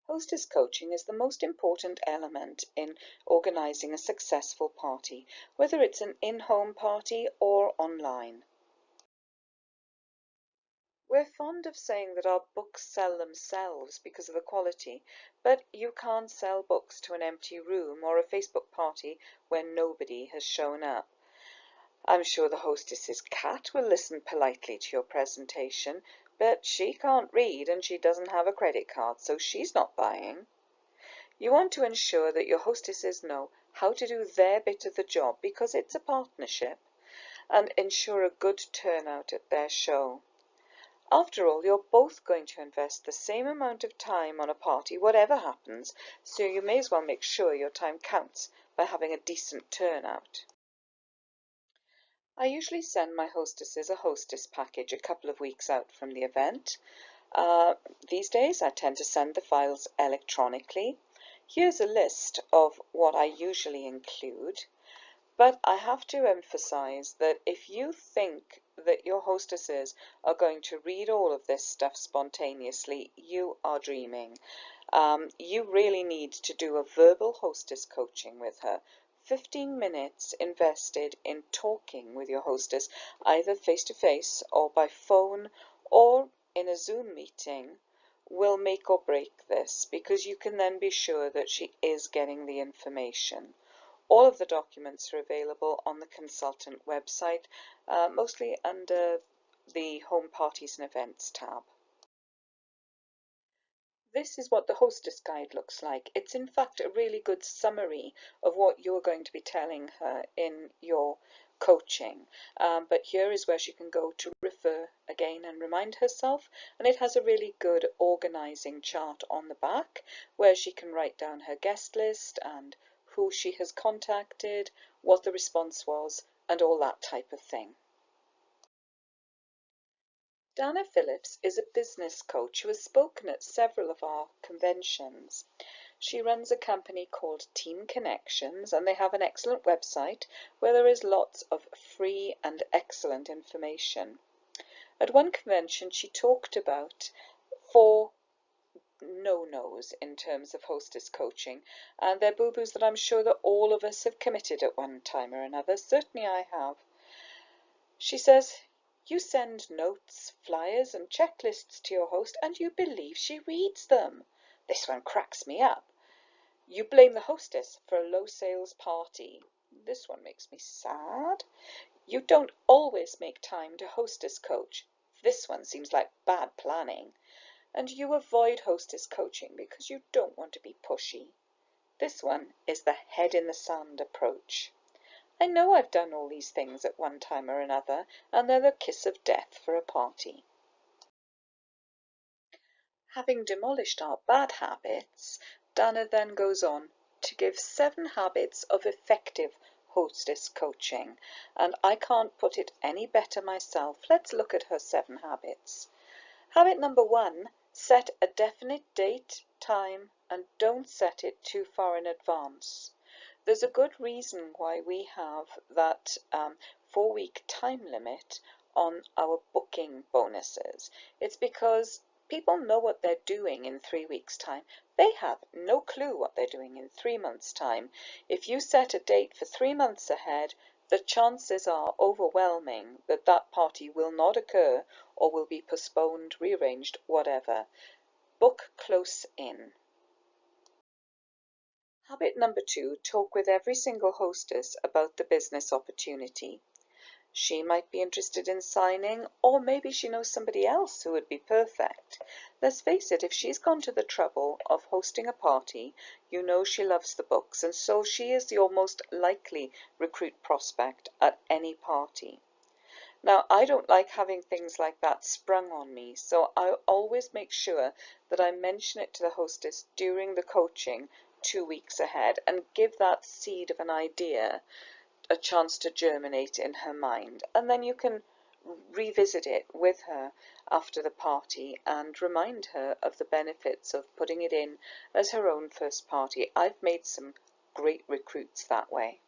Hostess coaching is the most important element in organizing a successful party, whether it's an in-home party or online. We're fond of saying that our books sell themselves because of the quality, but you can't sell books to an empty room or a Facebook party when nobody has shown up. I'm sure the hostess's cat will listen politely to your presentation, but she can't read and she doesn't have a credit card, so she's not buying. You want to ensure that your hostesses know how to do their bit of the job because it's a partnership, and ensure a good turnout at their show. After all, you're both going to invest the same amount of time on a party, whatever happens, so you may as well make sure your time counts by having a decent turnout. I usually send my hostesses a hostess package a couple of weeks out from the event. These days I tend to send the files electronically. Here's a list of what I usually include, but I have to emphasize that if you think that your hostesses are going to read all of this stuff spontaneously, you are dreaming. You really need to do a verbal hostess coaching with her. 15 minutes invested in talking with your hostess, either face-to-face or by phone or in a Zoom meeting, will make or break this, because you can then be sure that she is getting the information. All of the documents are available on the consultant website, mostly under the Home Parties and Events tab. This is what the hostess guide looks like. It's in fact a really good summary of what you're going to be telling her in your coaching. But here is where she can go to refer again and remind herself, and it has a really good organizing chart on the back where she can write down her guest list and who she has contacted, what the response was, and all that type of thing. Dana Phillips is a business coach who has spoken at several of our conventions. She runs a company called Team Connections, and they have an excellent website where there is lots of free and excellent information. At one convention, she talked about 4 no-nos in terms of hostess coaching, and they're boo-boos that I'm sure that all of us have committed at one time or another. Certainly I have. She says, you send notes, flyers, and checklists to your host, and you believe she reads them. This one cracks me up. You blame the hostess for a low sales party. This one makes me sad. You don't always make time to hostess coach. This one seems like bad planning. And you avoid hostess coaching because you don't want to be pushy. This one is the head in the sand approach. I know I've done all these things at one time or another, and they're the kiss of death for a party. Having demolished our bad habits, Dana then goes on to give 7 habits of effective hostess coaching, and I can't put it any better myself. Let's look at her 7 habits. Habit number 1, set a definite date, time, and don't set it too far in advance. There's a good reason why we have that 4-week time limit on our booking bonuses. It's because people know what they're doing in 3 weeks' time. They have no clue what they're doing in 3 months' time. If you set a date for 3 months ahead, the chances are overwhelming that that party will not occur or will be postponed, rearranged, whatever. Book close in. Habit number 2, talk with every single hostess about the business opportunity. She might be interested in signing, or maybe she knows somebody else who would be perfect. Let's face it, if she's gone to the trouble of hosting a party, you know she loves the books, and so she is your most likely recruit prospect at any party. Now, I don't like having things like that sprung on me, so I always make sure that I mention it to the hostess during the coaching 2 weeks ahead and give that seed of an idea a chance to germinate in her mind, and then you can revisit it with her after the party and remind her of the benefits of putting it in as her own first party. I've made some great recruits that way.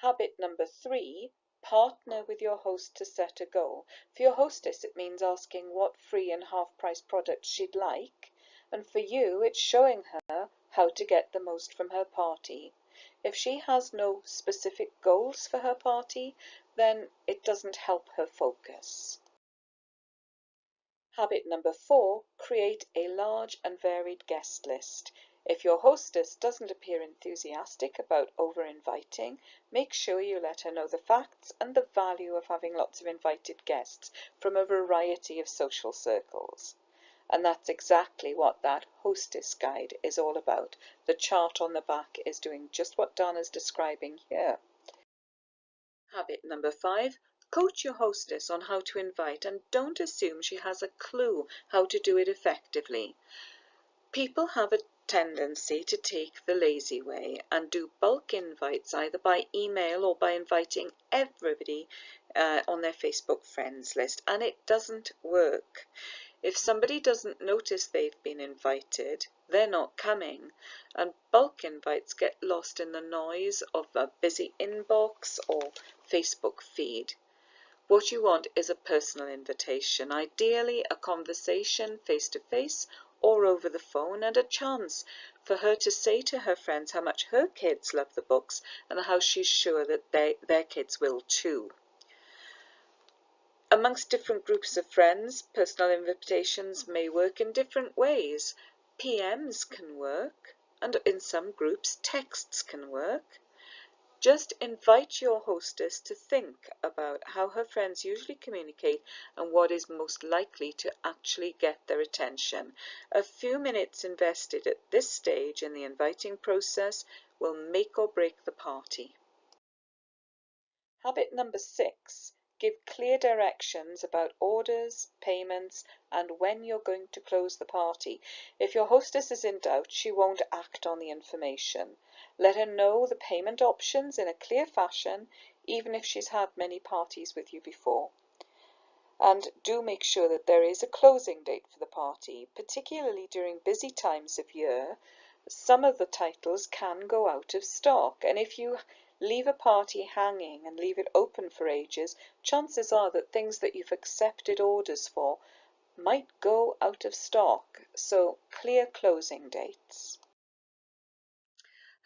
Habit number 3, Partner with your host to set a goal. For your hostess, it means asking what free and half-price products she'd like, and for you, it's showing her how to get the most from her party. If she has no specific goals for her party, then it doesn't help her focus. Habit number 4, create a large and varied guest list. If your hostess doesn't appear enthusiastic about over-inviting, make sure you let her know the facts and the value of having lots of invited guests from a variety of social circles. And that's exactly what that hostess guide is all about. The chart on the back is doing just what Dana's describing here. Habit number 5, coach your hostess on how to invite and don't assume she has a clue how to do it effectively. People have a tendency to take the lazy way and do bulk invites either by email or by inviting everybody on their Facebook friends list, and it doesn't work. If somebody doesn't notice they've been invited, they're not coming, and bulk invites get lost in the noise of a busy inbox or Facebook feed. What you want is a personal invitation, ideally a conversation face-to-face or over the phone, and a chance for her to say to her friends how much her kids love the books and how she's sure that their kids will too. Amongst different groups of friends, personal invitations may work in different ways. PMs can work, and in some groups texts can work. Just invite your hostess to think about how her friends usually communicate and what is most likely to actually get their attention. A few minutes invested at this stage in the inviting process will make or break the party. Habit number 6, give clear directions about orders, payments, and when you're going to close the party. If your hostess is in doubt, she won't act on the information. Let her know the payment options in a clear fashion, even if she's had many parties with you before. And do make sure that there is a closing date for the party, particularly during busy times of year. Some of the titles can go out of stock, and if you leave a party hanging and leave it open for ages, chances are that things that you've accepted orders for might go out of stock, so clear closing dates.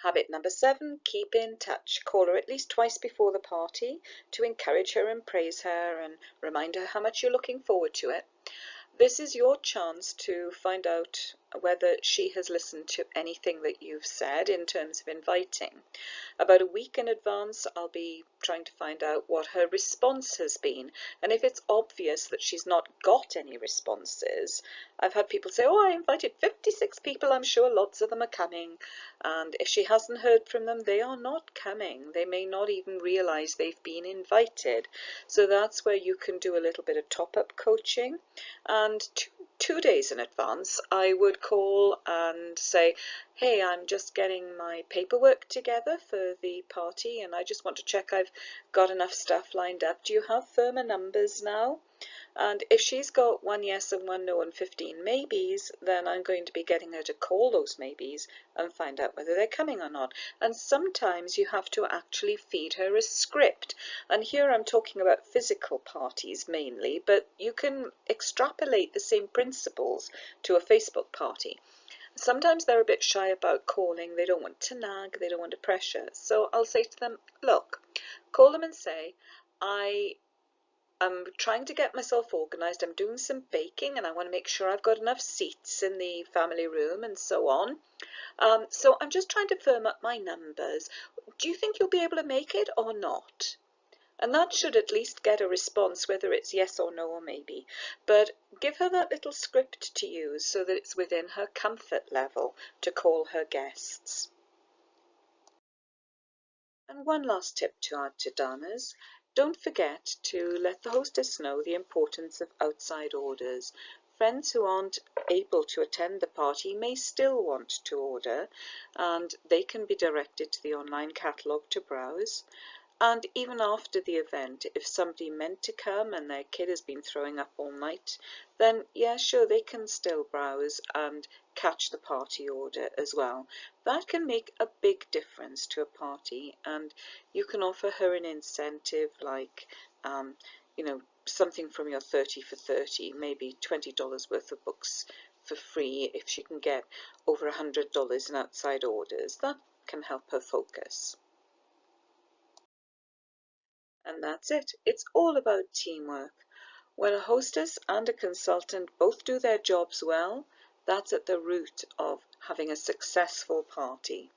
Habit number 7, keep in touch. Call her at least twice before the party to encourage her and praise her and remind her how much you're looking forward to it. This is your chance to find out whether she has listened to anything that you've said in terms of inviting. About a week in advance, I'll be trying to find out what her response has been. And if it's obvious that she's not got any responses, I've had people say, oh, I invited 56 people, I'm sure lots of them are coming. And if she hasn't heard from them, they are not coming. They may not even realize they've been invited. So that's where you can do a little bit of top-up coaching. And two days in advance, I would call and say, hey, I'm just getting my paperwork together for the party and I just want to check I've got enough stuff lined up. Do you have firmer numbers now? And if she's got 1 yes and 1 no and 15 maybes, then I'm going to be getting her to call those maybes and find out whether they're coming or not. And sometimes you have to actually feed her a script. And here I'm talking about physical parties mainly, but you can extrapolate the same principles to a Facebook party. Sometimes they're a bit shy about calling, they don't want to nag, they don't want to pressure. So I'll say to them, look, call them and say, I'm trying to get myself organised, I'm doing some baking and I want to make sure I've got enough seats in the family room and so on. So I'm just trying to firm up my numbers. Do you think you'll be able to make it or not? And that should at least get a response, whether it's yes or no or maybe. But give her that little script to use so that it's within her comfort level to call her guests. And one last tip to add to Dana's. Don't forget to let the hostess know the importance of outside orders. Friends who aren't able to attend the party may still want to order, and they can be directed to the online catalogue to browse. And even after the event, if somebody meant to come and their kid has been throwing up all night, then yeah, sure, they can still browse and catch the party order as well. That can make a big difference to a party, and you can offer her an incentive like, you know, something from your 30 for 30, maybe $20 worth of books for free if she can get over $100 in outside orders. That can help her focus. And that's it. It's all about teamwork. When a hostess and a consultant both do their jobs well, that's at the root of having a successful party.